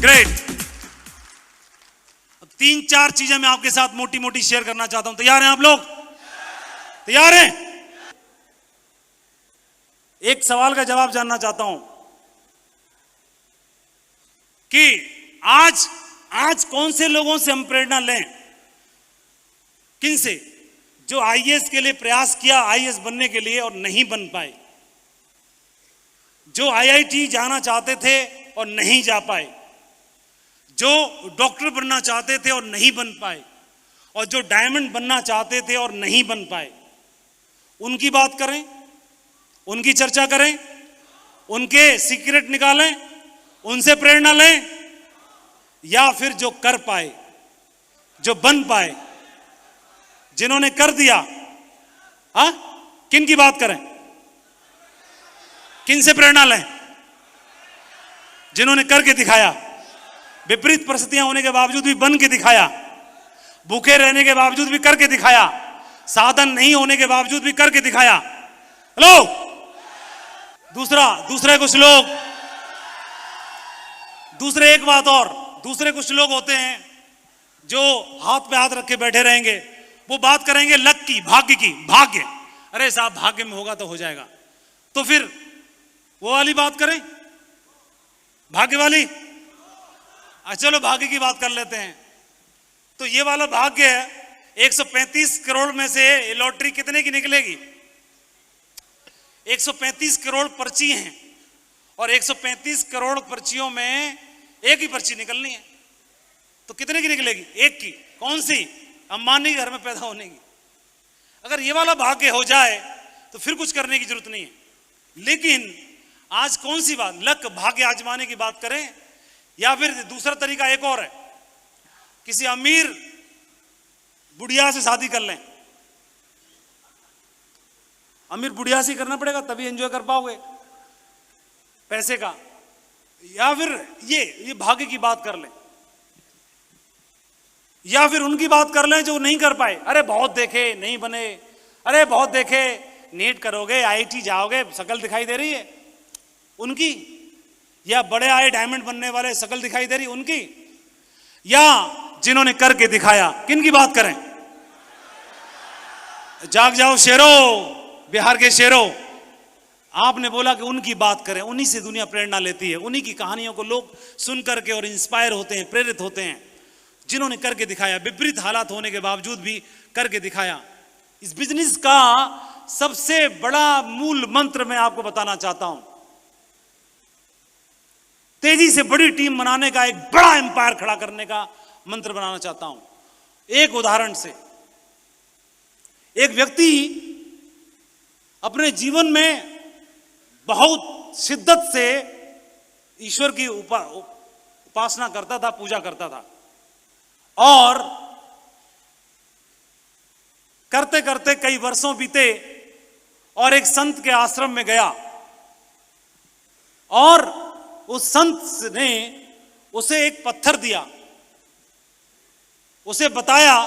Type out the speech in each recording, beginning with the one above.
Great. तीन चार चीजें मैं आपके साथ मोटी मोटी शेयर करना चाहता हूं। तैयार हैं आप लोग? तैयार हैं? एक सवाल का जवाब जानना चाहता हूं कि आज कौन से लोगों से हम प्रेरणा लें? किन से? जो आईएएस के लिए प्रयास किया, आईएएस बनने के लिए, और नहीं बन पाए। जो आईआईटी जाना चाहते थे और नहीं जा पाए। जो डॉक्टर बनना चाहते थे और नहीं बन पाए, और जो डायमंड बनना चाहते थे और नहीं बन पाए। उनकी बात करें, उनकी चर्चा करें, उनके सीक्रेट निकालें, उनसे प्रेरणा लें, या फिर जो कर पाए, जो बन पाए, जिन्होंने कर दिया। किन की बात करें? किन से प्रेरणा लें? जिन्होंने करके दिखाया, विपरीत परिस्थितियां होने के बावजूद भी बन के दिखाया, भूखे रहने के बावजूद भी करके दिखाया, साधन नहीं होने के बावजूद भी करके दिखाया। हेलो। दूसरे कुछ लोग, दूसरे एक बात और, दूसरे कुछ लोग होते हैं जो हाथ पे हाथ रख के बैठे रहेंगे। वो बात करेंगे लक की, भाग्य की। भाग्य, अरे साहब भाग्य में होगा तो हो जाएगा। तो फिर वो वाली बात करें, भाग्य वाली। चलो भाग्य की बात कर लेते हैं। तो ये वाला भाग्य है, 135 करोड़ में से लॉटरी कितने की निकलेगी? 135 करोड़ पर्ची हैं, और 135 करोड़ पर्चियों में एक ही पर्ची निकलनी है। तो कितने की निकलेगी? एक की। कौन सी? अंबानी घर में पैदा होने की। अगर ये वाला भाग्य हो जाए तो फिर कुछ करने की जरूरत नहीं है। लेकिन आज कौन सी बात, लक, भाग्य आजमाने की बात करें, या फिर दूसरा तरीका एक और है, किसी अमीर बुढ़िया से शादी कर लें। अमीर बुढ़िया से करना पड़ेगा, तभी एंजॉय कर पाओगे पैसे का। या फिर ये भाग्य की बात कर लें, या फिर उनकी बात कर लें जो नहीं कर पाए। अरे बहुत देखे, नहीं बने। अरे बहुत देखे, नीट करोगे, आईआईटी जाओगे, शकल दिखाई दे रही है उनकी। या बड़े आए डायमंड बनने वाले, शकल दिखाई दे रही उनकी। या जिन्होंने करके दिखाया, किन की बात करें? जाग जाओ शेरों, बिहार के शेरों। आपने बोला कि उनकी बात करें। उन्हीं से दुनिया प्रेरणा लेती है, उन्हीं की कहानियों को लोग सुन करके और इंस्पायर होते हैं, प्रेरित होते हैं, जिन्होंने करके दिखाया, विपरीत हालात होने के बावजूद भी करके दिखाया। इस बिजनेस का सबसे बड़ा मूल मंत्र मैं आपको बताना चाहता हूं। तेजी से बड़ी टीम बनाने का, एक बड़ा एम्पायर खड़ा करने का मंत्र बनाना चाहता हूं। एक उदाहरण से, एक व्यक्ति अपने जीवन में बहुत शिद्दत से ईश्वर की उपासना करता था, पूजा करता था, और करते करते कई वर्षों बीते, और एक संत के आश्रम में गया, और उस संत ने उसे एक पत्थर दिया। उसे बताया,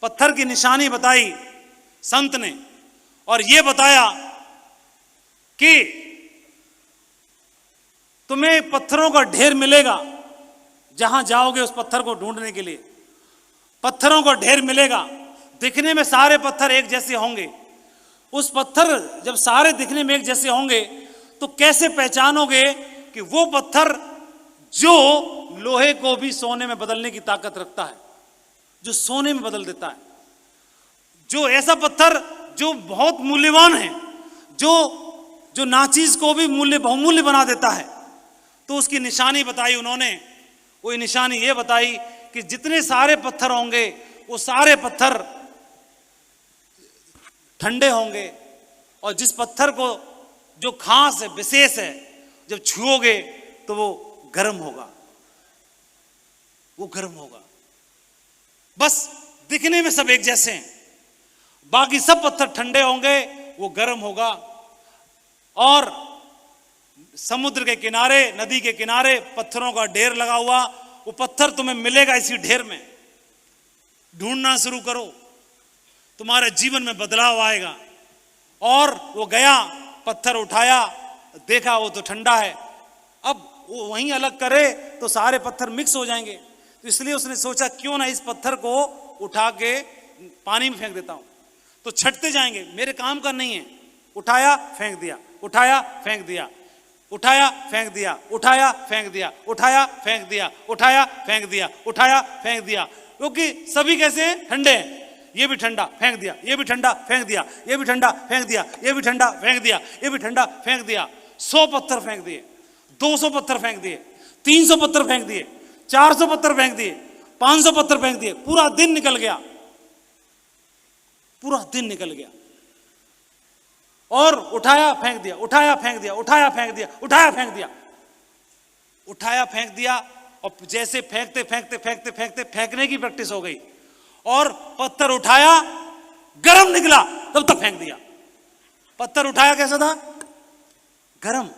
पत्थर की निशानी बताई संत ने, और यह बताया कि तुम्हें पत्थरों का ढेर मिलेगा जहां जाओगे उस पत्थर को ढूंढने के लिए। पत्थरों का ढेर मिलेगा, दिखने में सारे पत्थर एक जैसे होंगे। उस पत्थर जब सारे दिखने में एक जैसे होंगे तो कैसे पहचानोगे कि वो पत्थर जो लोहे को भी सोने में बदलने की ताकत रखता है, जो सोने में बदल देता है, जो ऐसा पत्थर जो बहुत मूल्यवान है, जो नाचीज को भी बहुमूल्य बना देता है। तो उसकी निशानी बताई उन्होंने। वो निशानी ये बताई कि जितने सारे पत्थर होंगे वो सारे पत्थर ठंडे होंगे, और जिस पत्थर को जो खास है, विशेष है, जब छुओगे तो वो गर्म होगा, वो गर्म होगा। बस दिखने में सब एक जैसे हैं, बाकी सब पत्थर ठंडे होंगे, वो गर्म होगा। और समुद्र के किनारे, नदी के किनारे पत्थरों का ढेर लगा हुआ, वो पत्थर तुम्हें मिलेगा इसी ढेर में। ढूंढना शुरू करो, तुम्हारे जीवन में बदलाव आएगा। और वो गया, पत्थर उठाया, देखा वो तो ठंडा है। अब वो वहीं अलग करे तो सारे पत्थर मिक्स हो जाएंगे। तो इसलिए उसने सोचा क्यों ना इस पत्थर को उठा के पानी में फेंक देता हूं, तो छटते जाएंगे, मेरे काम का नहीं है। उठाया फेंक दिया, उठाया फेंक दिया, उठाया फेंक दिया, उठाया फेंक दिया, उठाया फेंक दिया, उठाया फेंक दिया, उठाया फेंक दिया, क्योंकि सभी कैसे हैं? ठंडे हैं। ये भी ठंडा फेंक दिया, ये भी ठंडा फेंक दिया, ये भी ठंडा फेंक दिया, ये भी ठंडा फेंक दिया, ये भी ठंडा फेंक दिया। 100 पत्थर फेंक दिए, 200 पत्थर फेंक दिए, 300 पत्थर फेंक दिए, 400 पत्थर फेंक दिए, 500 पत्थर फेंक दिए। पूरा दिन निकल गया, पूरा दिन निकल गया। और उठाया फेंक दिया, उठाया फेंक दिया, उठाया फेंक दिया, उठाया फेंक दिया, उठाया फेंक दिया। और जैसे फेंकते फेंकते फेंकते फेंकते फेंकने की प्रैक्टिस हो गई और पत्थर उठाया, गरम निकला, तब तक फेंक दिया। पत्थर उठाया कैसा था? गरम।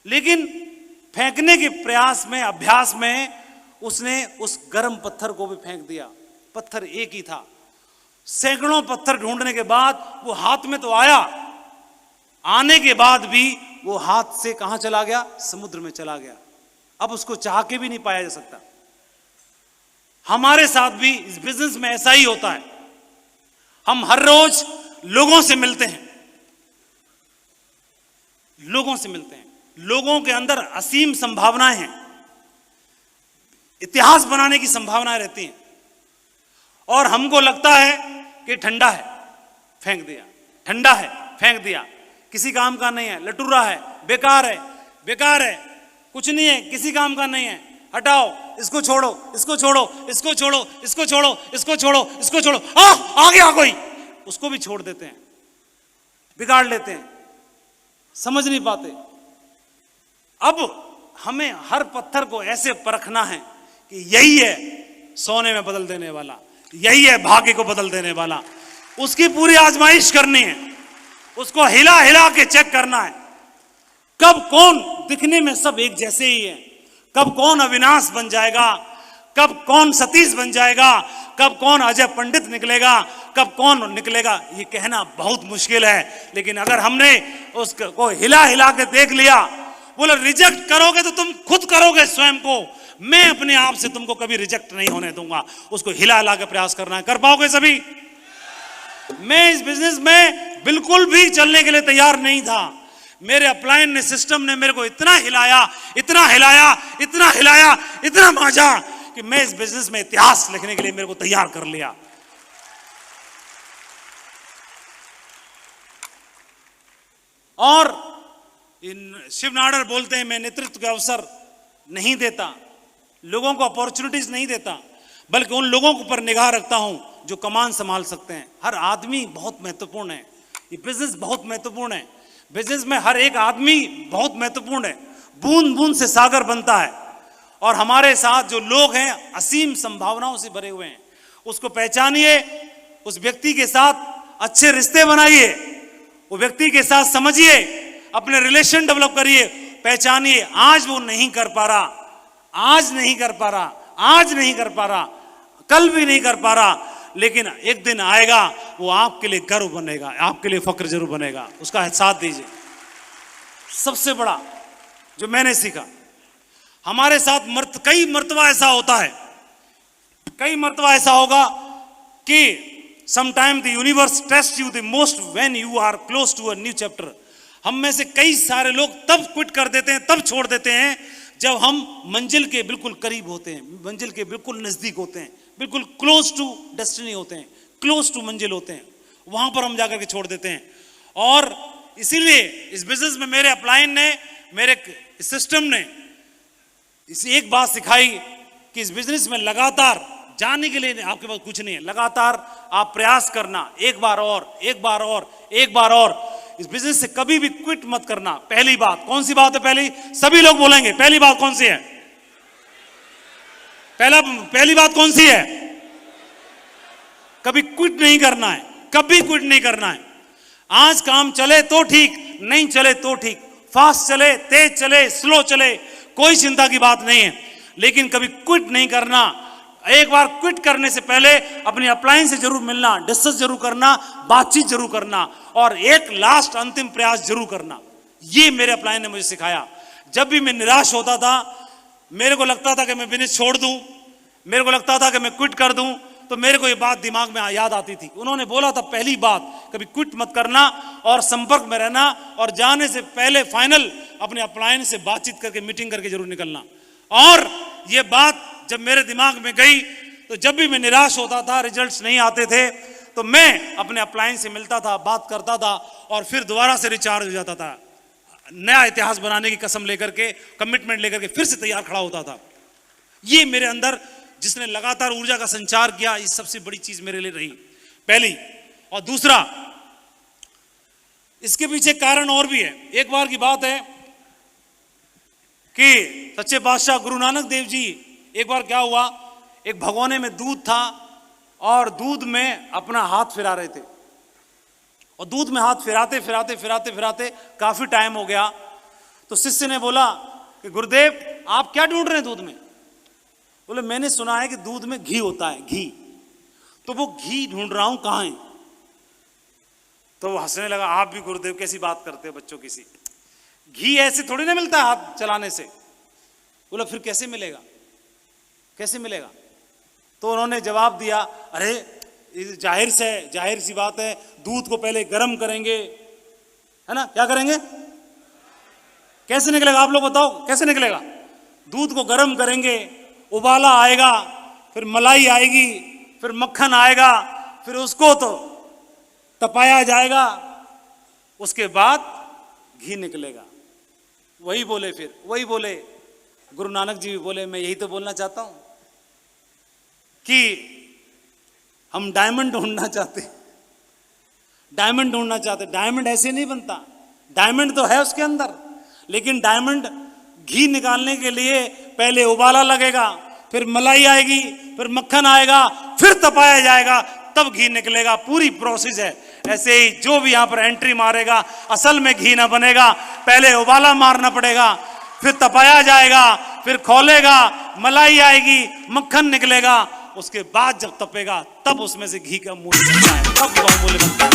लेकिन फेंकने के प्रयास में, अभ्यास में उसने उस गरम पत्थर को भी फेंक दिया। पत्थर एक ही था। सैकड़ों पत्थर ढूंढने के बाद वो हाथ में तो आया, आने के बाद भी वो हाथ से कहां चला गया? समुद्र में चला गया। अब उसको चाह के भी नहीं पाया जा सकता। हमारे साथ भी इस बिजनेस में ऐसा ही होता है। हम हर रोज लोगों से मिलते हैं, लोगों से मिलते हैं, लोगों के अंदर असीम संभावनाएं हैं, इतिहास बनाने की संभावनाएं रहती हैं, और हमको लगता है कि ठंडा है, फेंक दिया, ठंडा है, फेंक दिया, किसी काम का नहीं है, लटूरा है, बेकार है, बेकार है, कुछ नहीं है, किसी काम का नहीं है, हटाओ, इसको छोड़ो, इसको छोड़ो, इसको छोड़ो, इसको छोड़ो, इसको छोड़ो, इसको छोड़ो, आ गया कोई, उसको भी छोड़ देते हैं, बिगाड़ लेते हैं, समझ नहीं पाते। अब हमें हर पत्थर को ऐसे परखना है कि यही है सोने में बदल देने वाला, यही है भाग्य को बदल देने वाला। उसकी पूरी आजमाइश करनी है, उसको हिला हिला के चेक करना है। कब कौन, दिखने में सब एक जैसे ही है, कब कौन अविनाश बन जाएगा, कब कौन सतीश बन जाएगा, कब कौन अजय पंडित निकलेगा, कब कौन निकलेगा, ये कहना बहुत मुश्किल है। लेकिन अगर हमने उसको हिला हिला के देख लिया, बोले रिजेक्ट करोगे तो तुम खुद करोगे स्वयं को, मैं अपने आप से तुमको कभी रिजेक्ट नहीं होने दूंगा। उसको हिला हिला के प्रयास करना है। कर पाओगे सभी? मैं इस बिजनेस में बिल्कुल भी चलने के लिए तैयार नहीं था। मेरे अपलाइन ने, सिस्टम ने मेरे को इतना हिलाया, इतना हिलाया, इतना हिलाया, इतना मांझा कि मैं इस बिजनेस में इतिहास लिखने के लिए मेरे को तैयार कर लिया। और शिव नाडर बोलते हैं, मैं नेतृत्व का अवसर नहीं देता, लोगों को अपॉर्चुनिटीज नहीं देता, बल्कि उन लोगों पर निगाह रखता हूं जो कमान संभाल सकते हैं। हर आदमी बहुत महत्वपूर्ण है, ये बिजनेस बहुत महत्वपूर्ण है। बिजनेस में हर एक आदमी बहुत महत्वपूर्ण है। बूंद बूंद से सागर बनता है, और हमारे साथ जो लोग हैं असीम संभावनाओं से भरे हुए हैं। उसको पहचानिए, उस व्यक्ति के साथ अच्छे रिश्ते बनाइए, वो व्यक्ति के साथ समझिए, अपने रिलेशन डेवलप करिए, पहचानिए। आज वो नहीं कर पा रहा, आज नहीं कर पा रहा, आज नहीं कर पा रहा, कल भी नहीं कर पा रहा, लेकिन एक दिन आएगा वो आपके लिए गर्व बनेगा, आपके लिए फक्र जरूर बनेगा। उसका साथ दीजिए। सबसे बड़ा जो मैंने सीखा, हमारे साथ कई मर्तबा ऐसा होता है, कई मर्तबा ऐसा होगा कि sometime the universe test you the most when you are close to a new chapter. हम में से कई सारे लोग तब क्विट कर देते हैं, तब छोड़ देते हैं जब हम मंजिल के बिल्कुल करीब होते हैं, मंजिल के बिल्कुल नजदीक होते हैं, बिल्कुल क्लोज टू डेस्टिनी होते हैं, क्लोज टू मंजिल होते हैं, वहां पर हम जाकर के छोड़ देते हैं। और इसीलिए इस बिजनेस में मेरे अपलाइन ने, मेरे सिस्टम ने इस एक बात सिखाई कि इस बिजनेस में लगातार जाने के लिए आपके पास कुछ नहीं है, लगातार आप प्रयास करना, एक बार और, एक बार और, एक बार और। इस बिजनेस से कभी भी क्विट मत करना। पहली बात कौन सी बात है? पहली, सभी लोग बोलेंगे, पहली बात कौन सी है? पहली बात कौन सी है? कभी क्विट नहीं करना है, कभी क्विट नहीं करना है। आज काम चले तो ठीक, नहीं चले तो ठीक, फास्ट चले, तेज चले, स्लो चले, कोई चिंता की बात नहीं है, लेकिन कभी क्विट नहीं करना। एक बार क्विट करने से पहले अपनी अपलाइन से जरूर मिलना, डिस्कस जरूर करना, बातचीत जरूर करना, और एक लास्ट अंतिम प्रयास जरूर करना। ये मेरे अपलाइन ने मुझे सिखाया। जब भी मैं निराश होता था, मेरे को लगता था कि मैं बिजनेस छोड़ दूं, मेरे को लगता था कि मैं क्विट कर दूं, तो मेरे को ये बात दिमाग में याद आती थी। उन्होंने बोला था पहली बात, कभी क्विट मत करना और संपर्क में रहना, और जाने से पहले फाइनल अपने अपलायन से बातचीत करके मीटिंग करके जरूर निकलना। और ये बात जब मेरे दिमाग में गई, तो जब भी मैं निराश होता था, रिजल्ट्स नहीं आते थे, तो मैं अपने अपलायन से मिलता था, बात करता था, और फिर दोबारा से रिचार्ज हो जाता था, नया इतिहास बनाने की कसम लेकर के, कमिटमेंट लेकर के फिर से तैयार खड़ा होता था। ये मेरे अंदर जिसने लगातार ऊर्जा का संचार किया, ये सबसे बड़ी चीज मेरे लिए रही, पहली। और दूसरा, इसके पीछे कारण और भी है। एक बार की बात है कि सच्चे बादशाह गुरु नानक देव जी, एक बार क्या हुआ, एक भगोने में दूध था और दूध में अपना हाथ फिरा रहे थे, और दूध में हाथ फिराते फिराते फिराते फिराते काफी टाइम हो गया। तो शिष्य ने बोला कि गुरुदेव आप क्या ढूंढ रहे हैं दूध में? बोले मैंने सुना है कि दूध में घी होता है, घी, तो वो घी ढूंढ रहा हूं, कहां है? तो वो हंसने लगा, आप भी गुरुदेव कैसी बात करते हो बच्चों किसी, घी ऐसे थोड़ी ना मिलता है हाथ चलाने से। बोला फिर कैसे मिलेगा, कैसे मिलेगा? तो उन्होंने जवाब दिया, अरे जाहिर सी बात है, दूध को पहले गर्म करेंगे, है ना, क्या करेंगे? कैसे निकलेगा आप लोग बताओ, कैसे निकलेगा? दूध को गर्म करेंगे, उबाला आएगा, फिर मलाई आएगी, फिर मक्खन आएगा, फिर उसको तो तपाया जाएगा, उसके बाद घी निकलेगा। वही बोले, फिर वही बोले गुरु नानक जी भी बोले, मैं यही तो बोलना चाहता हूं कि हम डायमंड ढूंढना चाहते, डायमंड ढूंढना चाहते। डायमंड ऐसे नहीं बनता, डायमंड तो है उसके अंदर, लेकिन डायमंड घी निकालने के लिए पहले उबाला लगेगा, फिर मलाई आएगी, फिर मक्खन आएगा, फिर तपाया जाएगा, तब घी निकलेगा। पूरी प्रोसेस है। ऐसे ही जो भी यहां पर एंट्री मारेगा, असल में घी ना बनेगा, पहले उबाला मारना पड़ेगा, फिर तपाया जाएगा, फिर खोलेगा, मलाई आएगी, मक्खन निकलेगा, उसके बाद जब तपेगा तब उसमें से घी का मूल्य बनता है, तब बहुमूल्य बनता है।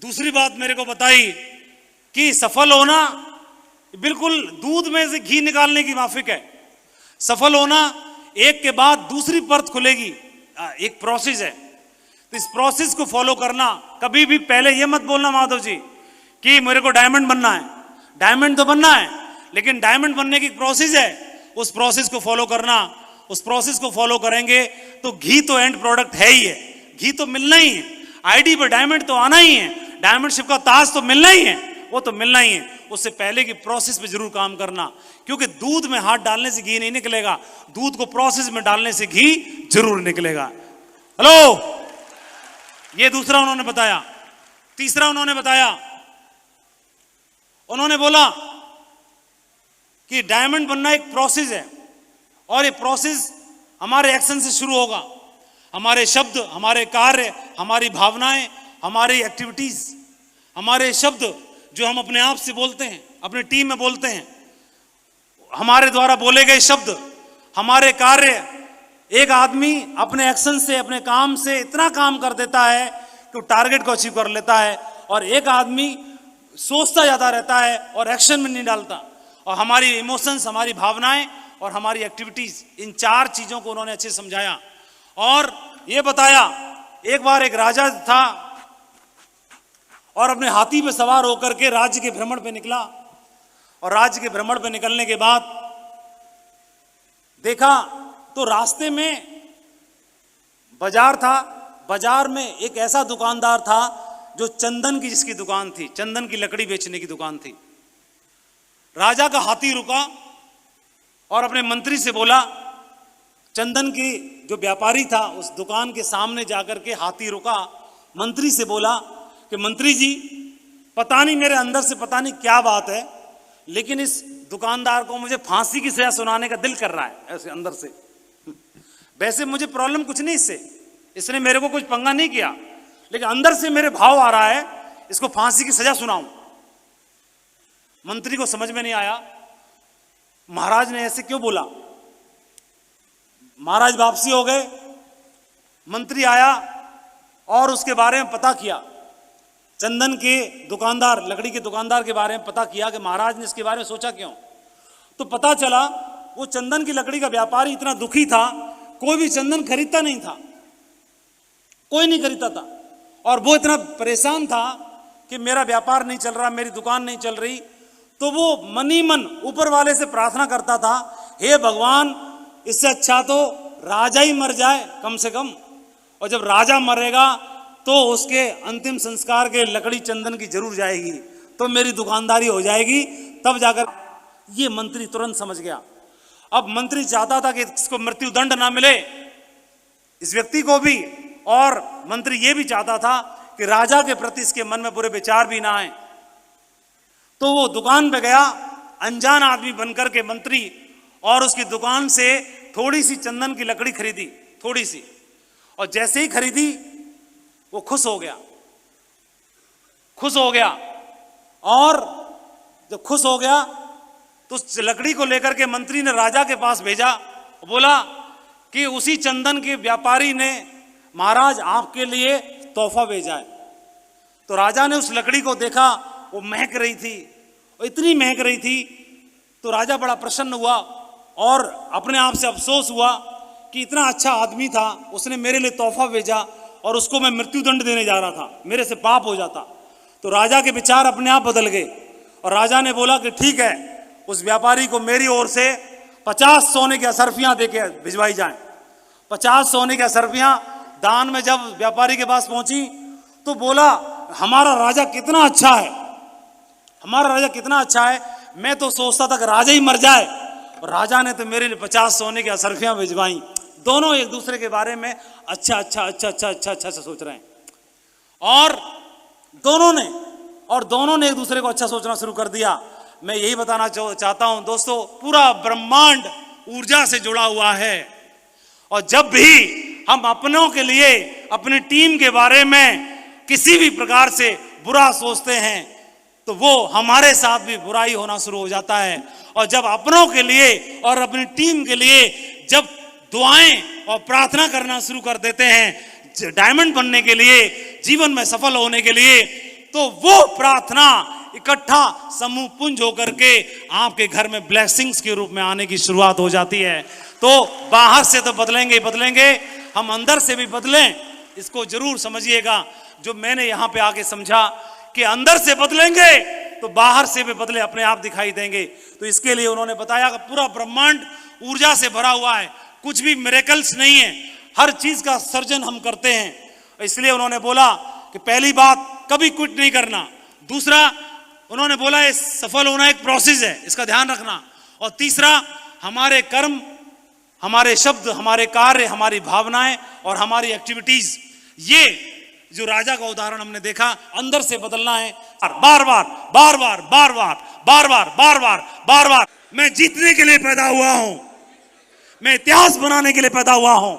दूसरी बात मेरे को बताई कि सफल होना बिल्कुल दूध में से घी निकालने की माफिक है। सफल होना एक के बाद दूसरी परत खुलेगी, एक प्रोसेस है। तो इस प्रोसेस को फॉलो करना, कभी भी पहले ये मत बोलना माधव जी कि मेरे को डायमंड बनना है। डायमंड तो बनना है, लेकिन डायमंड बनने की प्रोसेस है, उस प्रोसेस को फॉलो करना। उस प्रोसेस को फॉलो करेंगे तो घी तो एंड प्रोडक्ट है ही है, घी तो मिलना ही है, आईडी पे डायमंड तो आना ही है, डायमंडशिप का ताज तो मिलना ही है, वो तो मिलना ही है। उससे पहले की प्रोसेस पे जरूर काम करना, क्योंकि दूध में हाथ डालने से घी नहीं निकलेगा, दूध को प्रोसेस में डालने से घी जरूर निकलेगा। हेलो, ये दूसरा उन्होंने बताया। तीसरा उन्होंने बताया, उन्होंने बोला कि डायमंड बनना एक प्रोसेस है, और ये प्रोसेस हमारे एक्शन से शुरू होगा। हमारे शब्द, हमारे कार्य, हमारी भावनाएं, हमारी एक्टिविटीज, हमारे शब्द जो हम अपने आप से बोलते हैं, अपने टीम में बोलते हैं, हमारे द्वारा बोले गए शब्द, हमारे कार्य। एक आदमी अपने एक्शन से, अपने काम से इतना काम कर देता है कि टारगेट को अचीव कर लेता है, और एक आदमी सोचता जाता रहता है और एक्शन में नहीं डालता। और हमारी इमोशंस, हमारी भावनाएं और हमारी एक्टिविटीज, इन चार चीजों को उन्होंने अच्छे समझाया और ये बताया। एक बार एक राजा था और अपने हाथी पे सवार होकर के राज्य के भ्रमण पे निकला, और राज्य के भ्रमण पे निकलने के बाद देखा तो रास्ते में बाजार था। बाजार में एक ऐसा दुकानदार था जो चंदन की, जिसकी दुकान थी, चंदन की लकड़ी बेचने की दुकान थी। राजा का हाथी रुका और अपने मंत्री से बोला, चंदन की जो व्यापारी था उस दुकान के सामने जाकर के हाथी रुका, मंत्री से बोला कि मंत्री जी, पता नहीं मेरे अंदर से पता नहीं क्या बात है, लेकिन इस दुकानदार को मुझे फांसी की सजा सुनाने का दिल कर रहा है, ऐसे अंदर से। वैसे मुझे प्रॉब्लम कुछ नहीं इससे, इसने मेरे को कुछ पंगा नहीं किया, लेकिन अंदर से मेरे भाव आ रहा है इसको फांसी की सजा सुनाऊं। मंत्री को समझ में नहीं आया महाराज ने ऐसे क्यों बोला। महाराज वापसी हो गए, मंत्री आया और उसके बारे में पता किया, चंदन के दुकानदार, लकड़ी के दुकानदार के बारे में पता किया कि महाराज ने इसके बारे में सोचा क्यों। तो पता चला वो चंदन की लकड़ी का व्यापारी इतना दुखी था, कोई भी चंदन खरीदता नहीं था, कोई नहीं खरीदता था, और वो इतना परेशान था कि मेरा व्यापार नहीं चल रहा, मेरी दुकान नहीं चल रही। तो वो मन ही मन ऊपर वाले से प्रार्थना करता था, हे भगवान, इससे अच्छा तो राजा ही मर जाए कम से कम, और जब राजा मरेगा तो उसके अंतिम संस्कार के लकड़ी चंदन की जरूर जाएगी, तो मेरी दुकानदारी हो जाएगी। तब जाकर ये मंत्री तुरंत समझ गया। अब मंत्री चाहता था कि इसको मृत्यु दंड ना मिले, इस व्यक्ति को भी, और मंत्री ये भी चाहता था कि राजा के प्रति इसके मन में बुरे विचार भी ना आए। तो वो दुकान पे गया, अनजान आदमी बनकर के मंत्री, और उसकी दुकान से थोड़ी सी चंदन की लकड़ी खरीदी, थोड़ी सी, और जैसे ही खरीदी वो खुश हो गया, खुश हो गया। और जब खुश हो गया तो उस लकड़ी को लेकर के मंत्री ने राजा के पास भेजा, बोला कि उसी चंदन के व्यापारी ने महाराज आपके लिए तोहफा भेजा है। तो राजा ने उस लकड़ी को देखा, वो महक रही थी, वो इतनी महक रही थी, तो राजा बड़ा प्रसन्न हुआ और अपने आप से अफसोस हुआ कि इतना अच्छा आदमी था, उसने मेरे लिए तोहफा भेजा और उसको मैं मृत्युदंड देने जा रहा था, मेरे से पाप हो जाता। तो राजा के विचार अपने आप बदल गए और राजा ने बोला कि ठीक है, उस व्यापारी को मेरी ओर से 50 सोने की असरफियां देके भिजवाई जाएं। 50 सोने की असरफियां दान में जब व्यापारी के पास पहुंची तो बोला, हमारा राजा कितना अच्छा है, हमारा राजा कितना अच्छा है, मैं तो सोचता था कि राजा ही मर जाए, और राजा ने तो मेरे लिए 50 सोने की असरफियां भिजवाई। दोनों एक दूसरे के बारे में अच्छा अच्छा अच्छा अच्छा अच्छा अच्छा से सोच रहे हैं, और दोनों ने एक दूसरे को अच्छा सोचना शुरू कर दिया। मैं यही बताना चाहता हूं दोस्तों, पूरा ब्रह्मांड ऊर्जा से जुड़ा हुआ है, और जब भी हम अपनों के लिए, अपनी टीम के बारे में किसी भी प्रकार से बुरा सोचते हैं तो वो हमारे साथ भी बुराई होना शुरू हो जाता है। और जब अपनों के लिए और अपनी टीम के लिए जब दुआएं और प्रार्थना करना शुरू कर देते हैं डायमंड बनने के लिए, जीवन में सफल होने के लिए, तो वो प्रार्थना इकट्ठा समूह पुंज होकर के आपके घर में ब्लेसिंग्स के रूप में आने की शुरुआत हो जाती है। तो बाहर से तो बदलेंगे बदलेंगे, हम अंदर से भी बदलें, इसको जरूर समझिएगा। जो मैंने यहां पे आके समझा कि अंदर से बदलेंगे तो बाहर से भी बदले अपने आप दिखाई देंगे। तो इसके लिए उन्होंने बताया कि पूरा ब्रह्मांड ऊर्जा से भरा हुआ है, कुछ भी मिरेकल्स नहीं है, हर चीज का सर्जन हम करते हैं। इसलिए उन्होंने बोला कि पहली बात, कभी क्विट नहीं करना। दूसरा, उन्होंने बोला ये सफल होना एक प्रोसेस है, इसका ध्यान रखना। और तीसरा, हमारे कर्म, हमारे शब्द, हमारे कार्य, हमारी भावनाएं और हमारी एक्टिविटीज, ये जो राजा का उदाहरण हमने देखा, अंदर से बदलना है। बार बार बार बार बार बार बार बार बार बार बार बार मैं जीतने के लिए पैदा हुआ हूं, मैं इतिहास बनाने के लिए पैदा हुआ हूं।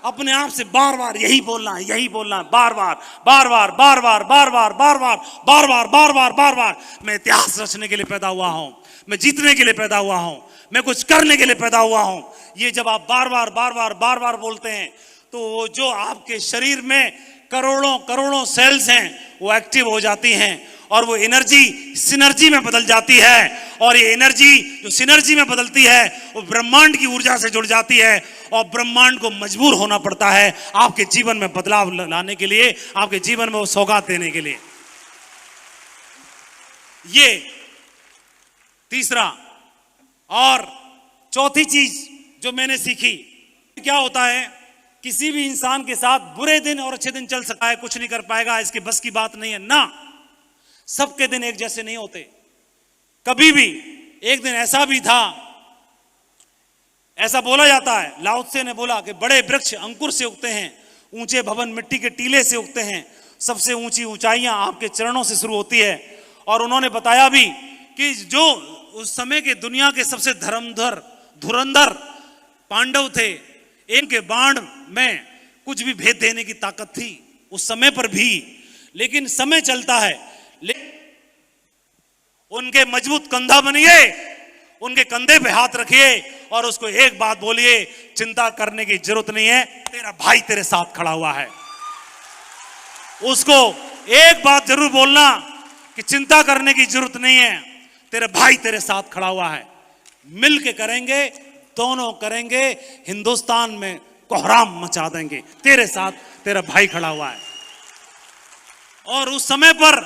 अपने आप से बार बार यही बोलना है, यही बोलना है, बार बार बार बार बार बार बार बार बार बार बार बार बार बार बार बार मैं इतिहास रचने के लिए पैदा हुआ हूं, मैं जीतने के लिए पैदा हुआ हूं, मैं कुछ करने के लिए पैदा हुआ हूं। ये जब आप बार बार बार बार बार बार बोलते हैं तो जो आपके शरीर में करोड़ों करोड़ों सेल्स हैं वो एक्टिव हो जाती हैं और वो एनर्जी सिनर्जी में बदल जाती है। और ये एनर्जी जो सिनर्जी में बदलती है वो ब्रह्मांड की ऊर्जा से जुड़ जाती है और ब्रह्मांड को मजबूर होना पड़ता है आपके जीवन में बदलाव लाने के लिए, आपके जीवन में वो सौगात देने के लिए। ये तीसरा। और चौथी चीज जो मैंने सीखी, क्या होता है, किसी भी इंसान के साथ बुरे दिन और अच्छे दिन चल सकता है, कुछ नहीं कर पाएगा, इसके बस की बात नहीं है ना। सबके दिन एक जैसे नहीं होते। कभी भी एक दिन ऐसा भी था, ऐसा बोला जाता है, लाओ त्से ने बोला कि बड़े वृक्ष अंकुर से उगते हैं, ऊंचे भवन मिट्टी के टीले से उगते हैं, सबसे ऊंची ऊंचाइयां आपके चरणों से शुरू होती है। और उन्होंने बताया भी कि जो उस समय के दुनिया के सबसे धुरंधर पांडव थे, इनके बाण में कुछ भी भेद देने की ताकत थी उस समय पर भी। लेकिन समय चलता है, उनके मजबूत कंधा बनिए, उनके कंधे पे हाथ रखिए और उसको एक बात बोलिए, चिंता करने की जरूरत नहीं है, तेरा भाई तेरे साथ खड़ा हुआ है। उसको एक बात जरूर बोलना कि चिंता करने की जरूरत नहीं है, तेरे भाई तेरे साथ खड़ा हुआ है। मिल के करेंगे, दोनों करेंगे, हिंदुस्तान में कोहराम मचा देंगे, तेरे साथ तेरा भाई खड़ा हुआ है। और उस समय पर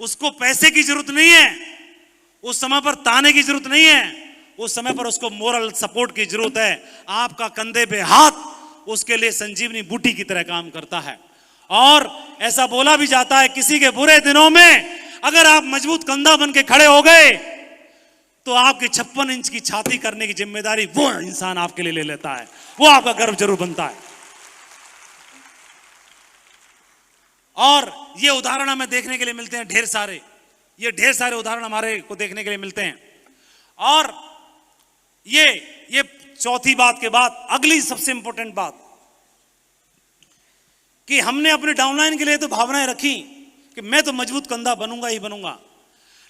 उसको पैसे की जरूरत नहीं है, उस समय पर ताने की जरूरत नहीं है, उस समय पर उसको मोरल सपोर्ट की जरूरत है। आपका कंधे पे हाथ उसके लिए संजीवनी बूटी की तरह काम करता है। और ऐसा बोला भी जाता है, किसी के बुरे दिनों में अगर आप मजबूत कंधा बन के खड़े हो गए तो आपकी 56 इंच की छाती करने की जिम्मेदारी वो इंसान आपके लिए ले लेता है, वो आपका गर्व जरूर बनता है। और ये उदाहरण हमें देखने के लिए मिलते हैं ढेर सारे, ये ढेर सारे उदाहरण हमारे को देखने के लिए मिलते हैं। और ये चौथी बात के बाद अगली सबसे इंपॉर्टेंट बात कि हमने अपने डाउनलाइन के लिए तो भावनाएं रखी कि मैं तो मजबूत कंधा बनूंगा ही बनूंगा,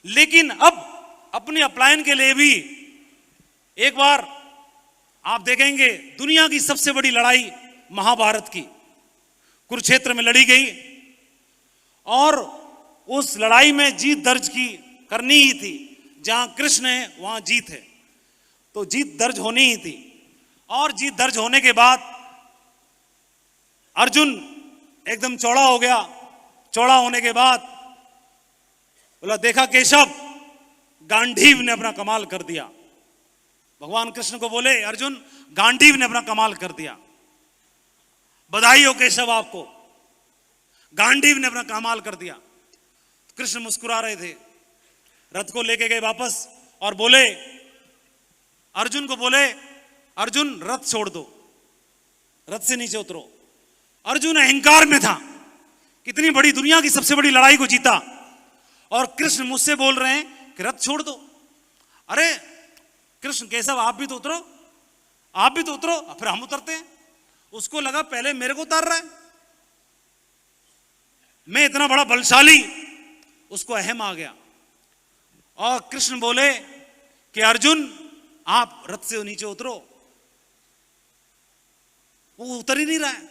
लेकिन अब अपनी अपलाइन के लिए भी एक बार आप देखेंगे, दुनिया की सबसे बड़ी लड़ाई महाभारत की कुरुक्षेत्र में लड़ी गई और उस लड़ाई में जीत दर्ज की करनी ही थी। जहां कृष्ण है वहां जीत है, तो जीत दर्ज होनी ही थी। और जीत दर्ज होने के बाद अर्जुन एकदम चौड़ा हो गया। चौड़ा होने के बाद बोला, देखा केशव, गांडीव ने अपना कमाल कर दिया। भगवान कृष्ण को बोले, अर्जुन गांडीव ने अपना कमाल कर दिया, बधाई हो केशव आपको, गांडीव ने अपना कमाल कर दिया। कृष्ण मुस्कुरा रहे थे, रथ को लेके गए वापस और बोले, अर्जुन को बोले, अर्जुन रथ छोड़ दो, रथ से नीचे उतरो। अर्जुन अहंकार में था, कितनी बड़ी दुनिया की सबसे बड़ी लड़ाई को जीता, और कृष्ण मुझसे बोल रहे हैं कि रथ छोड़ दो। अरे कृष्ण केशव आप भी तो उतरो, आप भी तो उतरो, फिर हम उतरते हैं। उसको लगा पहले मेरे को उतार रहा है, मैं इतना बड़ा बलशाली, उसको अहम आ गया। और कृष्ण बोले कि अर्जुन आप रथ से नीचे उतरो। वो उतर ही नहीं रहा है,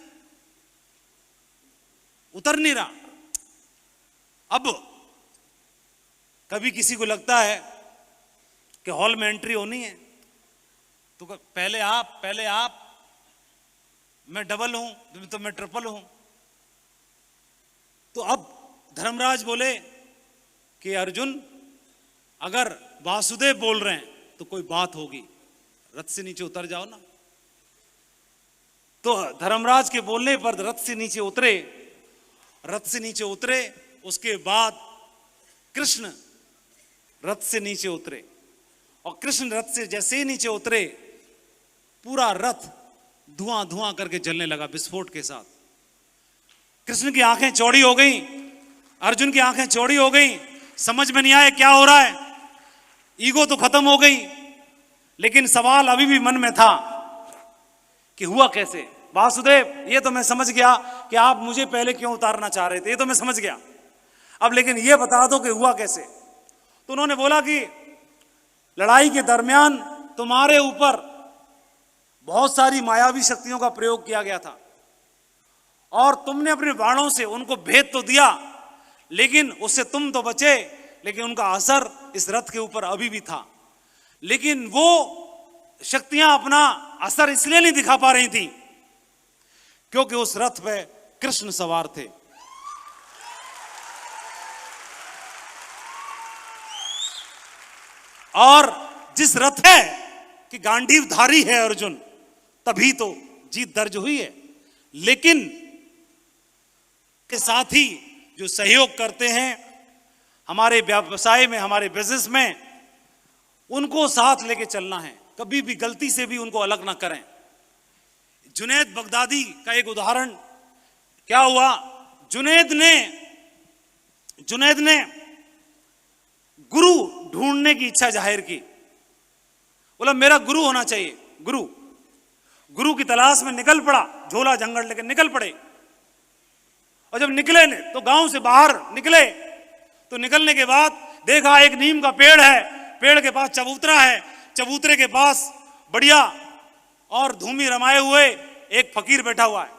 उतर नहीं रहा। अब कभी किसी को लगता है कि हॉल में एंट्री होनी है तो पहले आप, मैं डबल हूं तो मैं ट्रिपल हूं। तो अब धर्मराज बोले कि अर्जुन अगर वासुदेव बोल रहे हैं तो कोई बात होगी, रथ से नीचे उतर जाओ ना। तो धर्मराज के बोलने पर रथ से नीचे उतरे। रथ से नीचे उतरे, उसके बाद कृष्ण रथ से नीचे उतरे, और कृष्ण रथ से जैसे ही नीचे उतरे, पूरा रथ धुआं धुआं करके जलने लगा विस्फोट के साथ। कृष्ण की आंखें चौड़ी हो गई, अर्जुन की आंखें चौड़ी हो गई, समझ में नहीं आया क्या हो रहा है। ईगो तो खत्म हो गई, लेकिन सवाल अभी भी मन में था कि हुआ कैसे। वासुदेव ये तो मैं समझ गया कि आप मुझे पहले क्यों उतारना चाह रहे थे, ये तो मैं समझ गया, अब लेकिन ये बता दो कि हुआ कैसे। तो उन्होंने बोला कि लड़ाई के दरमियान तुम्हारे ऊपर बहुत सारी मायावी शक्तियों का प्रयोग किया गया था, और तुमने अपने बाणों से उनको भेद तो दिया, लेकिन उससे तुम तो बचे, लेकिन उनका असर इस रथ के ऊपर अभी भी था। लेकिन वो शक्तियां अपना असर इसलिए नहीं दिखा पा रही थी क्योंकि उस रथ पे कृष्ण सवार थे। और जिस रथ है कि गांडीव धारी है अर्जुन, तभी तो जीत दर्ज हुई है। लेकिन के साथ ही जो सहयोग करते हैं हमारे व्यवसाय में, हमारे बिजनेस में, उनको साथ लेके चलना है, कभी भी गलती से भी उनको अलग ना करें। जुनैद बगदादी का एक उदाहरण क्या हुआ, जुनैद ने गुरु ढूंढने की इच्छा जाहिर की। बोला मेरा गुरु होना चाहिए, गुरु की तलाश में निकल पड़ा, झोला जंगल लेकर निकल पड़े। और जब निकले तो गांव से बाहर निकले तो निकलने के बाद देखा एक नीम का पेड़ है, पेड़ के पास चबूतरा है, चबूतरे के पास बढ़िया और धूमी रमाए हुए एक फकीर बैठा हुआ है।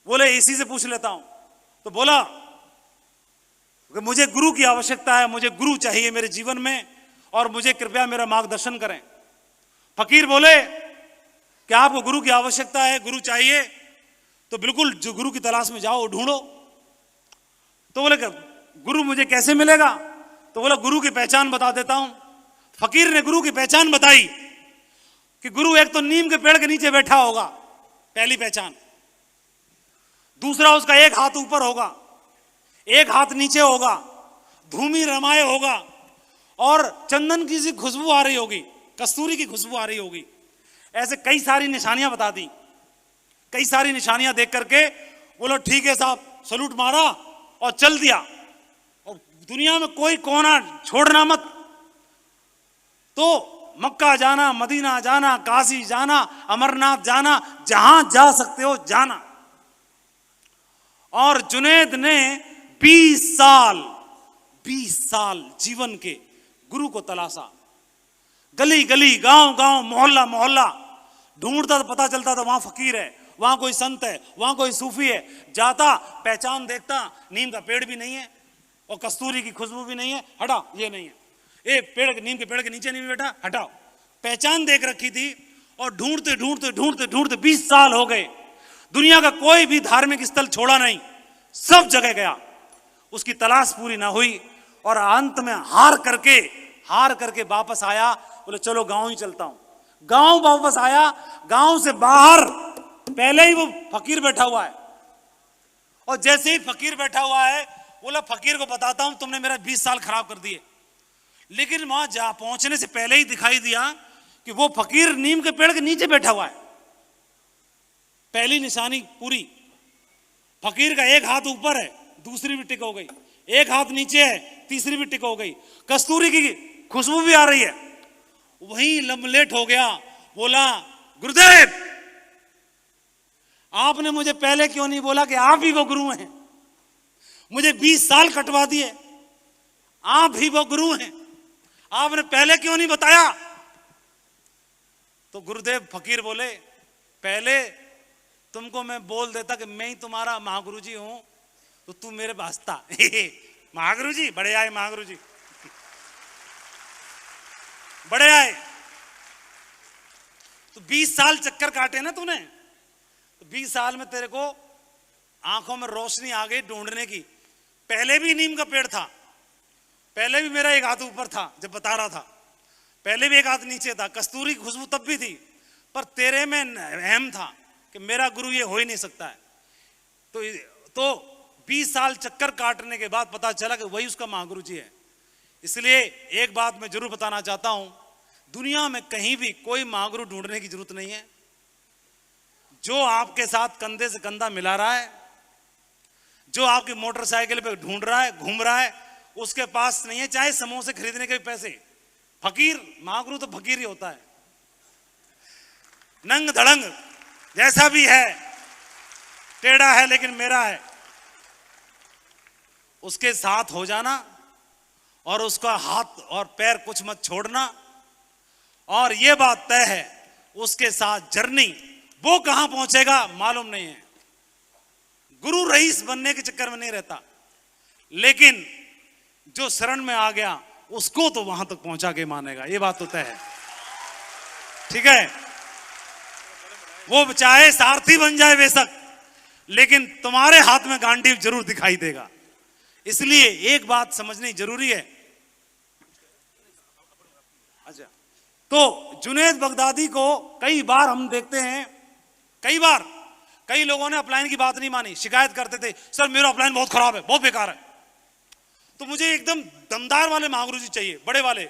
बोले इसी से पूछ लेता हूं। तो बोला कि मुझे गुरु की आवश्यकता है, मुझे गुरु चाहिए मेरे जीवन में और मुझे कृपया मेरा मार्गदर्शन करें। फकीर बोले कि आपको गुरु की आवश्यकता है, गुरु चाहिए, तो बिल्कुल जो गुरु की तलाश में जाओ, ढूंढो। तो बोले गुरु मुझे कैसे मिलेगा? तो बोला गुरु की पहचान बता देता हूं। फकीर ने गुरु की पहचान बताई कि गुरु एक तो नीम के पेड़ के नीचे बैठा होगा, पहली पहचान। दूसरा, उसका एक हाथ ऊपर होगा, एक हाथ नीचे होगा, धूमी रमाए होगा और चंदन की सी खुशबू आ रही होगी, कस्तूरी की खुशबू आ रही होगी। ऐसे कई सारी निशानियां बता दी। कई सारी निशानियां देख करके बोलो ठीक है साहब, सलूट मारा और चल दिया। और दुनिया में कोई कोना छोड़ना मत। तो मक्का जाना, मदीना जाना, काशी जाना, अमरनाथ जाना, जहां जा सकते हो जाना। और जुनैद ने 20 साल जीवन के गुरु को तलाशा। गली गली, गांव गांव, मोहल्ला मोहल्ला ढूंढता तो पता चलता था वहां फकीर है, वहां कोई संत है, वहां कोई सूफी है। जाता, पहचान देखता, नीम का पेड़ भी नहीं है और कस्तूरी की खुशबू भी नहीं है, हटा, ये नहीं है। नीम के पेड़ के नीचे नहीं बैठा, हटाओ। पहचान देख रखी थी और ढूंढते ढूंढते ढूंढते ढूंढते 20 साल हो गए। दुनिया का कोई भी धार्मिक स्थल छोड़ा नहीं, सब जगह गया, उसकी तलाश पूरी ना हुई और अंत में हार करके वापस आया। बोले चलो गांव ही चलता हूं। गांव वापस आया। गांव से बाहर पहले ही वो फकीर बैठा हुआ है और जैसे ही फकीर बैठा हुआ है, बोला फकीर को बताता हूं तुमने मेरा 20 साल खराब कर दिए। लेकिन वहां जा पहुंचने से पहले ही दिखाई दिया कि वो फकीर नीम के पेड़ के नीचे बैठा हुआ है। पहली निशानी पूरी। फकीर का एक हाथ ऊपर है, दूसरी भी टिक हो गई, एक हाथ नीचे है, तीसरी भी टिक हो गई, कस्तूरी की खुशबू भी आ रही है। वहीं लम्बलेट हो गया। बोला गुरुदेव, आपने मुझे पहले क्यों नहीं बोला कि आप ही वो गुरु हैं? मुझे 20 साल कटवा दिए, आप ही वो गुरु हैं, आपने पहले क्यों नहीं बताया? तो गुरुदेव फकीर बोले पहले तुमको मैं बोल देता कि मैं ही तुम्हारा महागुरु जी हूं तो तू मेरे वास्ता। महागुरु जी बड़े आए, महागुरु जी बड़े आए। तो 20 साल चक्कर काटे ना तूने, तो 20 साल में तेरे को आंखों में रोशनी आ गई ढूंढने की। पहले भी नीम का पेड़ था, पहले भी मेरा एक हाथ ऊपर था जब बता रहा था, पहले भी एक हाथ नीचे था, कस्तूरी की खुशबू तब भी थी, पर तेरे में अहम था कि मेरा गुरु ये हो ही नहीं सकता है। तो 20 साल चक्कर काटने के बाद पता चला कि वही उसका महागुरु जी है। इसलिए एक बात मैं जरूर बताना चाहता हूं, दुनिया में कहीं भी कोई महागुरु ढूंढने की जरूरत नहीं है। जो आपके साथ कंधे से कंधा मिला रहा है, जो आपकी मोटरसाइकिल पे ढूंढ रहा है, घूम रहा है, उसके पास नहीं है चाहे समोसे खरीदने के पैसे। फकीर, महागुरु तो फकीर ही होता है। नंग धड़ंग जैसा भी है, टेढ़ा है लेकिन मेरा है, उसके साथ हो जाना और उसका हाथ और पैर कुछ मत छोड़ना। और यह बात तय है उसके साथ जर्नी, वो कहां पहुंचेगा मालूम नहीं है। गुरु रईस बनने के चक्कर में नहीं रहता, लेकिन जो शरण में आ गया उसको तो वहां तक पहुंचा के मानेगा, ये बात तो तय है। ठीक है, वो चाहे सारथी बन जाए बेशक, लेकिन तुम्हारे हाथ में गांडीव जरूर दिखाई देगा। इसलिए एक बात समझनी जरूरी है। अच्छा, तो जुनैद बगदादी को कई बार हम देखते हैं, कई लोगों ने अपलाइन की बात नहीं मानी, शिकायत करते थे सर मेरा अपलाइन बहुत खराब है, बहुत बेकार है। तो मुझे एकदम दमदार वाले महागुरु जी चाहिए, बड़े वाले।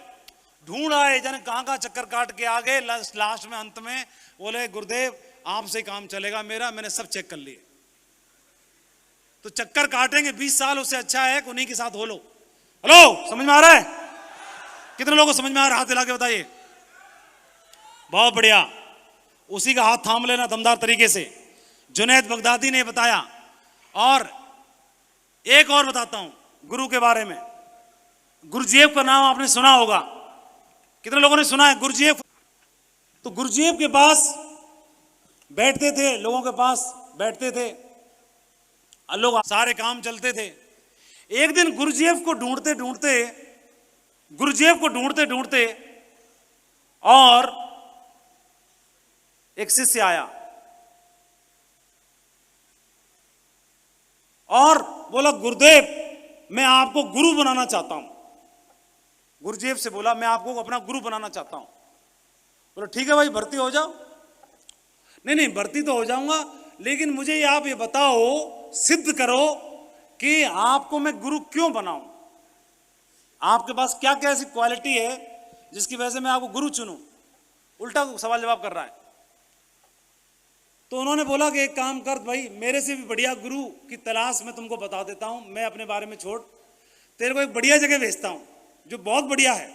ढूंढ आए, जाने कहां चक्कर काट के आ गए, लास्ट में अंत में बोले गुरुदेव आपसे काम चलेगा मेरा, मैंने सब चेक कर लिए। तो चक्कर काटेंगे 20 साल, उससे अच्छा है उन्हीं के साथ हो लो। हेलो, समझ में आ रहा है? कितने लोगों को समझ में आ रहा है? हाथ हिला के बताइए। बहुत बढ़िया, उसी का हाथ थाम लेना दमदार तरीके से। जुनैद बगदादी ने बताया। और एक और बताता हूं गुरु के बारे में। गुरुजीएफ का नाम आपने सुना होगा, कितने लोगों ने सुना है? गुरुजीएफ तो गुरुजीएफ के पास बैठते थे, लोगों के पास बैठते थे, लोग सारे काम चलते थे। एक दिन गुरुजीएफ को ढूंढते ढूंढते और एक शिष्य आया और बोला, गुरुदेव मैं आपको गुरु बनाना चाहता हूं। गुरुजीएफ से बोला, मैं आपको अपना गुरु बनाना चाहता हूं। बोला ठीक है भाई, भर्ती हो जाओ। नहीं भर्ती तो हो जाऊंगा, लेकिन मुझे आप ये बताओ, सिद्ध करो कि आपको मैं गुरु क्यों बनाऊं। आपके पास क्या क्या ऐसी क्वालिटी है जिसकी वजह से मैं आपको गुरु चुनूं। उल्टा सवाल जवाब कर रहा है। तो उन्होंने बोला कि एक काम कर भाई, मेरे से भी बढ़िया गुरु की तलाश मैं तुमको बता देता हूं। मैं अपने बारे में छोड़, तेरे को एक बढ़िया जगह भेजता हूं जो बहुत बढ़िया है।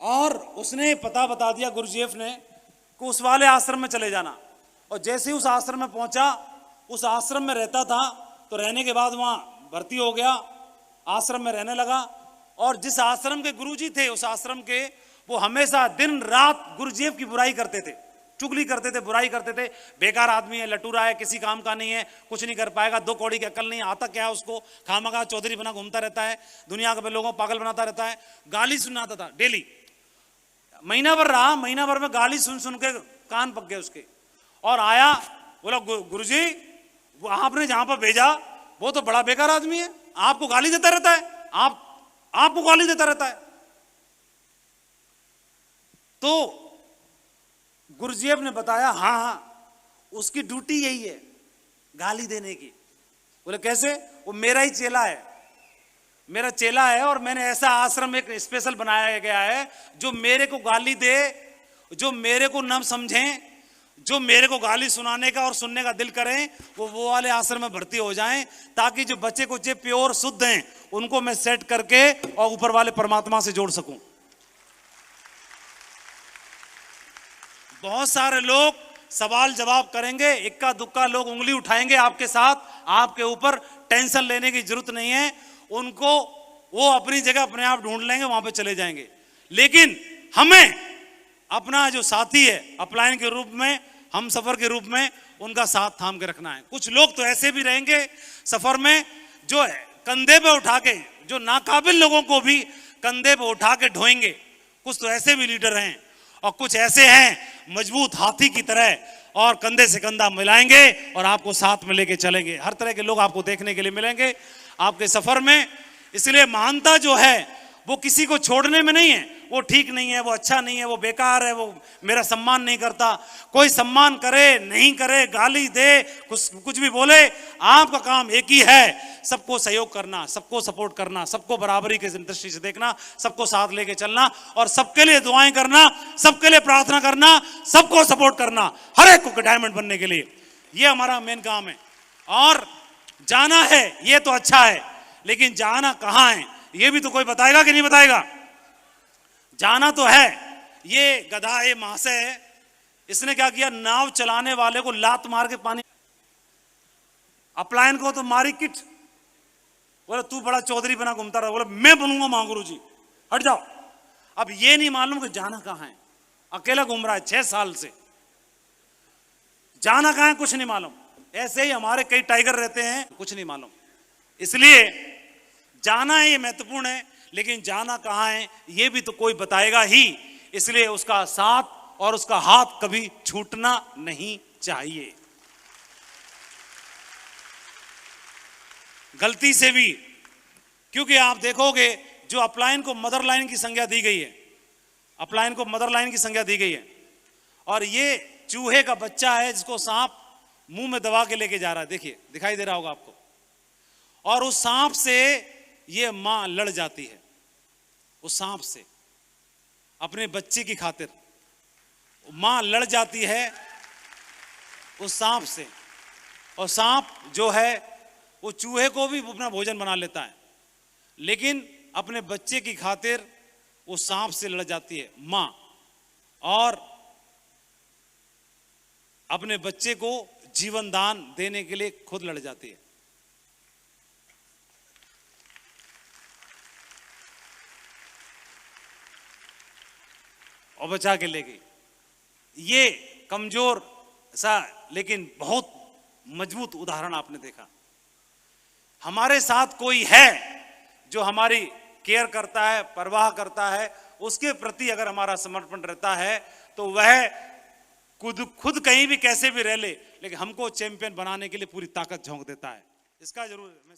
और उसने पता बता दिया गुरुजीएफ ने कि उस वाले आश्रम में चले जाना। और जैसे ही उस आश्रम में पहुंचा, उस आश्रम में रहता था, तो रहने के बाद वहां भर्ती हो गया, आश्रम में रहने लगा। और जिस आश्रम के गुरुजी थे, उस आश्रम के, वो हमेशा दिन रात गुरुजीएफ की बुराई करते थे, चुगली करते थे, बुराई करते थे। बेकार आदमी है, लटूरा है, किसी काम का नहीं है, कुछ नहीं कर पाएगा, 2 कौड़ी की अकल नहीं, आता क्या है उसको, खामखा चौधरी बना घूमता रहता है, दुनिया के लोगों को पागल बनाता रहता है। गाली सुनाता था डेली। महीना भर रहा, महीना भर में गाली सुन सुन के कान पक गए उसके। और आया, बोला गुरुजी आपने जहां पर भेजा वो तो बड़ा बेकार आदमी है, आपको गाली देता रहता है, आपको गाली देता रहता है। तो गुरुजीएफ ने बताया, हाँ उसकी ड्यूटी यही है, गाली देने की। बोले कैसे? वो मेरा ही चेला है, मेरा चेला है, और मैंने ऐसा आश्रम एक स्पेशल बनाया गया है जो मेरे को गाली दे, जो मेरे को न समझें, जो मेरे को गाली सुनाने का और सुनने का दिल करें, वो वाले आश्रम में भर्ती हो जाएं, ताकि जो बच्चे कुछ प्योर शुद्ध हैं उनको मैं सेट करके और ऊपर वाले परमात्मा से जोड़ सकूं। बहुत सारे लोग सवाल जवाब करेंगे, इक्का दुक्का लोग उंगली उठाएंगे आपके साथ, आपके ऊपर। टेंशन लेने की जरूरत नहीं है उनको, वो अपनी जगह अपने आप ढूंढ लेंगे, वहां पे चले जाएंगे। लेकिन हमें अपना जो साथी है, अपलाइन के रूप में, हम सफर के रूप में, उनका साथ थाम के रखना है। कुछ लोग तो ऐसे भी रहेंगे सफर में जो कंधे पे उठा के, जो नाकाबिल लोगों को भी कंधे पे उठा के ढोएंगे। कुछ तो ऐसे भी लीडर हैं, और कुछ ऐसे हैं मजबूत हाथी की तरह, और कंधे से कंधा मिलाएंगे और आपको साथ में लेके चलेंगे। हर तरह के लोग आपको देखने के लिए मिलेंगे आपके सफर में। इसलिए महानता जो है वो किसी को छोड़ने में नहीं है, वो ठीक नहीं है, वो अच्छा नहीं है, वो बेकार है, वो मेरा सम्मान नहीं करता। कोई सम्मान करे नहीं करे, गाली दे, कुछ भी बोले, आपका काम एक ही है, सबको सहयोग करना, सबको सपोर्ट करना, सबको बराबरी की दृष्टि से देखना, सबको साथ लेके चलना, और सबके लिए दुआएं करना, सबके लिए प्रार्थना करना, सबको सपोर्ट करना, हर एक को डायमंड बनने के लिए। ये हमारा मेन काम है। और जाना है ये तो अच्छा है, लेकिन जाना कहां है ये भी तो कोई बताएगा कि नहीं बताएगा। जाना तो है। ये गधा, ये महाशय है, इसने क्या किया, नाव चलाने वाले को लात मार के पानी, अपलायन को तो मारी किट। बोले तू बड़ा चौधरी बना घूमता रहा। बोले मैं बनूंगा महागुरु जी, हट जाओ। अब ये नहीं मालूम कि जाना कहां है, अकेला घूम रहा है 6 साल से, जाना कहां है कुछ नहीं मालूम। ऐसे ही हमारे कई टाइगर रहते हैं, कुछ नहीं मालूम। इसलिए जाना है ये महत्वपूर्ण है, लेकिन जाना कहां है ये भी तो कोई बताएगा ही। इसलिए उसका साथ और उसका हाथ कभी छूटना नहीं चाहिए। गलती से भी, क्योंकि आप देखोगे जो अपलाइन को मदर लाइन की संज्ञा दी गई है, अपलाइन को मदर लाइन की संज्ञा दी गई है, और ये चूहे का बच्चा है जिसको सांप मुंह में दबा के लेके जा रहा है। देखिए, दिखाई दे रहा होगा आपको। और उस सांप से ये मां लड़ जाती है, उस सांप से अपने बच्चे की खातिर मां लड़ जाती है उस सांप से। और सांप जो है वो चूहे को भी अपना भोजन बना लेता है, लेकिन अपने बच्चे की खातिर वो सांप से लड़ जाती है मां, और अपने बच्चे को जीवन दान देने के लिए खुद लड़ जाती है। और बचा के ले गई। ये कमजोर सा लेकिन बहुत मजबूत उदाहरण आपने देखा। हमारे साथ कोई है जो हमारी केयर करता है, परवाह करता है, उसके प्रति अगर हमारा समर्पण रहता है तो वह खुद कहीं भी कैसे भी रह ले, लेकिन हमको चैंपियन बनाने के लिए पूरी ताकत झोंक देता है। इसका जरूर मैं